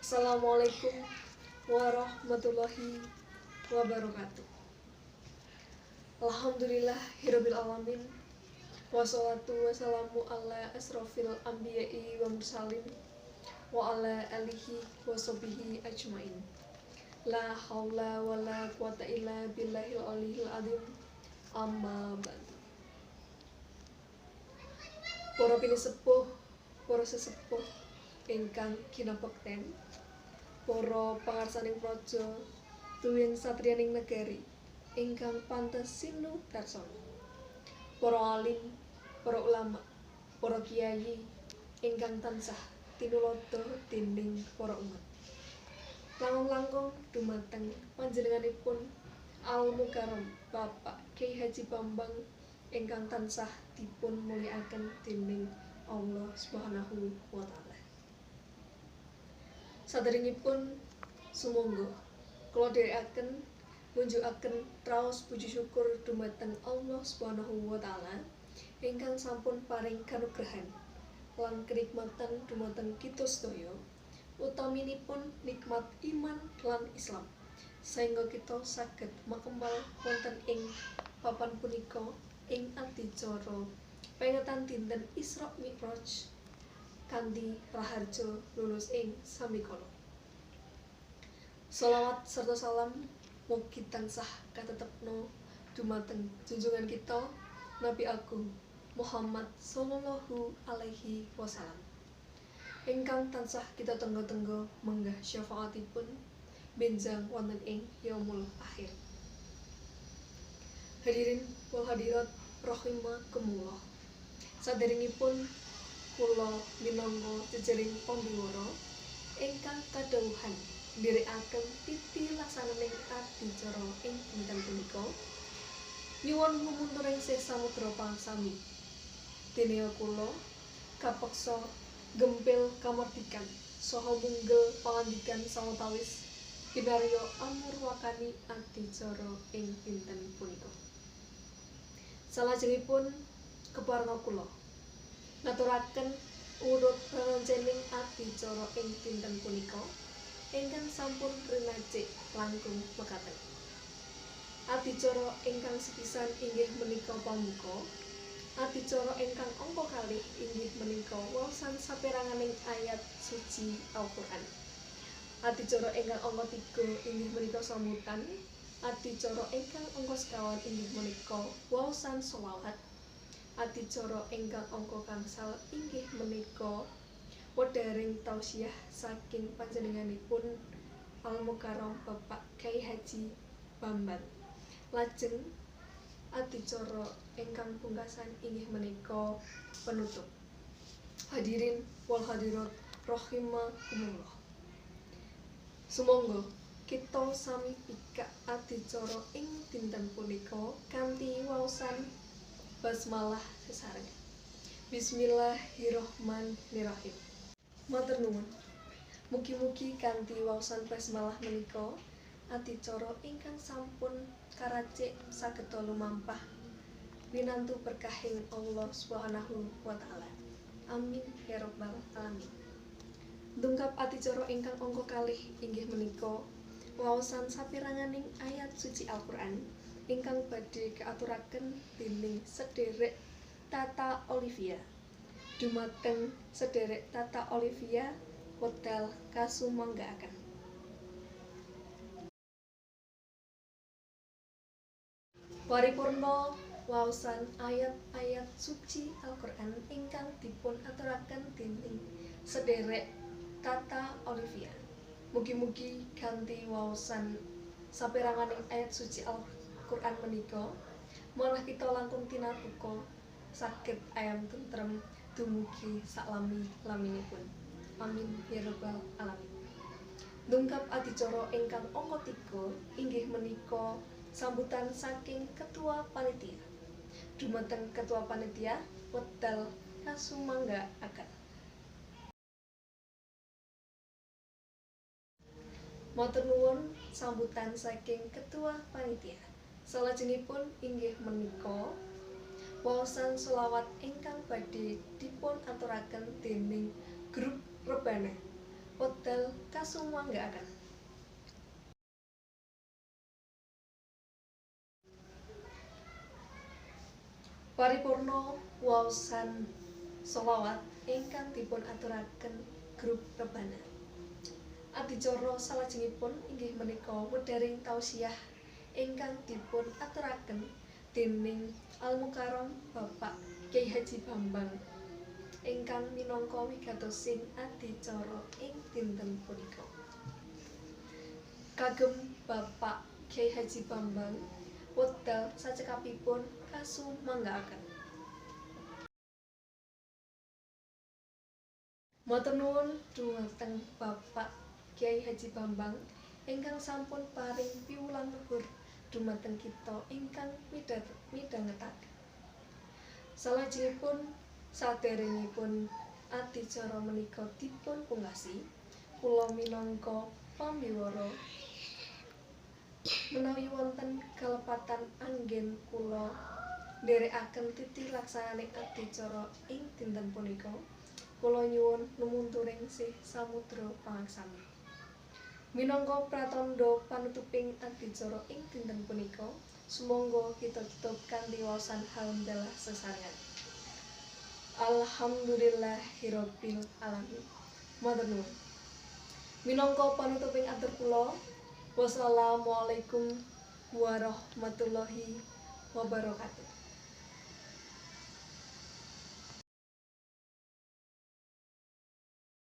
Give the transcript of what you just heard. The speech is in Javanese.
Assalamualaikum warahmatullahi wabarakatuh. Alhamdulillahirabbil alamin. Wassalatu wassalamu ala asrofil anbiya'i wa mursalin wa ala alihi wa sahbihi ajmain. La haula wa la quwata illa billahil aliyil azim. Amma ba'du. Para pinisepuh, para sesepuh ingkang kinabekten, para pangarsaning praja tuwin satriyaning negari ingkang pantes sinudarsana, para alim, para ulama, para kiai ingkang tansah tinulada déning para umat. Langkung-langkung dumateng panjenenganipun Al Mukarram Bapak Kyai Haji Bambang ingkang tansah dipun mulyakaken déning Allah Subhanahu wa taala. Saderengipun sumangga kula dherekaken ngunjukaken raos puji syukur dumateng Allah Subhanahu wa taala ingkang sampun paring kanugrahan lan kenikmatan dumateng kita sedaya, utaminipun nikmat iman lan Islam, sehingga kita saged makembal wonten ing papan punika ing adicara pengetan dinten Isra Mi'raj kanthi raharja lulus ing samikala. Shalawat serta salam mugi tansah katetepna dumateng junjungan kita Nabi Agung Muhammad sallallahu alaihi wasallam ingkang tansah kita tenggo-tenggo menggah syafaatipun benjang wonten ing yaumul akhir. Hadirin wal hadirat rahimakumullah. Saderengipun kula minangka jejaring pambiwara ingkang kadhawuhan ndherekaken titi laksananing adicara ing dinten punika, nyuwun mumunturing sih samudra pangsami dene kula kapeksa gempil kamardikan saha munggel pangandikan sawetawis kinarya amurwakani adicara ing dinten punika. Salajengipun kepareng kula ngaturaken urut rencananing adicara ing dinten punika ingkang sampun rinajik langkung mekaten. Adicara ingkang sepisan inggih menika pambuka. Adicara ingkang angka kalih inggih menika waosan saperanganing ayat suci Al-Qur'an. Adicara ingkang angka 3 inggih menika sambutan. Adicara ingkang angka sekawan inggih menika waosan sholawat. Adicara ingkang angka gangsal inggih menika wedharing tausiah saking panjenenganipun Al Mukarram Bapak Kyai Haji Bambang. Lajeng adicara ingkang pungkasan inggih menika penutup. Hadirin wal hadirat rahimakumullah. Sumangga kita sami pikak adicara ing dinten punika kanthi waosan basmalah sesarengan. Bismillahirrahmanirrahim. Matur nuwun. Mugi-mugi kanthi waosan basmalah menika adicara ingkang sampun karacik sageda lumampah winantu berkahing Allah Subhanahu wa taala. Amin ya rabbal alamin. Dungkap adicara ingkang angka kalih inggih menika waosan saperanganing ayat suci Al-Qur'an ingkang badhe kaaturaken dening sederek Tata Olivia. Dumateng sederek Tata Olivia wedal kasumanggaaken. Paripurna waosan ayat-ayat suci Al-Qur'an ingkang dipun aturaken dening sederek Tata Olivia. Mugi-mugi kanthi waosan saperanganing ayat suci Al-Qur'an menika malah kita langkung tinabuka saged ayam tentrem dumugi saklami-laminipun. Amin ya rabbal alamin. Dungkap adicara ingkang angka 3 inggih menika sambutan saking ketua panitia. Dumateng ketua panitia wedal kasumanggaaken. Matur nuwun sambutan saking ketua panitia. Salajengipun inggih menika waosan selawat ingkang badhe dipun aturaken dening grup rebana wekdal kasumanggaaken. Paripurna waosan sholawat ingkang dipun aturaken grup rebana. Adicara salajengipun inggih menika wedharing tausiah ingkang dipun aturaken déning Al Mukarrom Bapak Kyai Haji Bambang ingkang minangka wigatosing adicara ing dinten punika. Kagem Bapak Kyai Haji Bambang wekdal sacekapipun kasumanggaaken. Matur nuwun dhumateng Bapak Kyai Haji Bambang ingkang sampun paring piwulang luhur dhumateng kita ingkang midhangetaken. Salajengipun sadèrèngipun adicara menika dipun pungkasi, kula minangka pambiwara menawi wonten kalepatan anggen kula ndherekaken titilaksananing adicara ing dinten punika, kula nyuwun numunturing sih samudra pangaksami. Minangka pratandha panutuping adicara ing dinten punika, sumangga kita tutup kanthi waosan hamdalah sesarengan. Alhamdulillahirabbil alamin. Matur nuwun. Minangka panutuping atur kula, wassalamualaikum warahmatullahi wabarakatuh.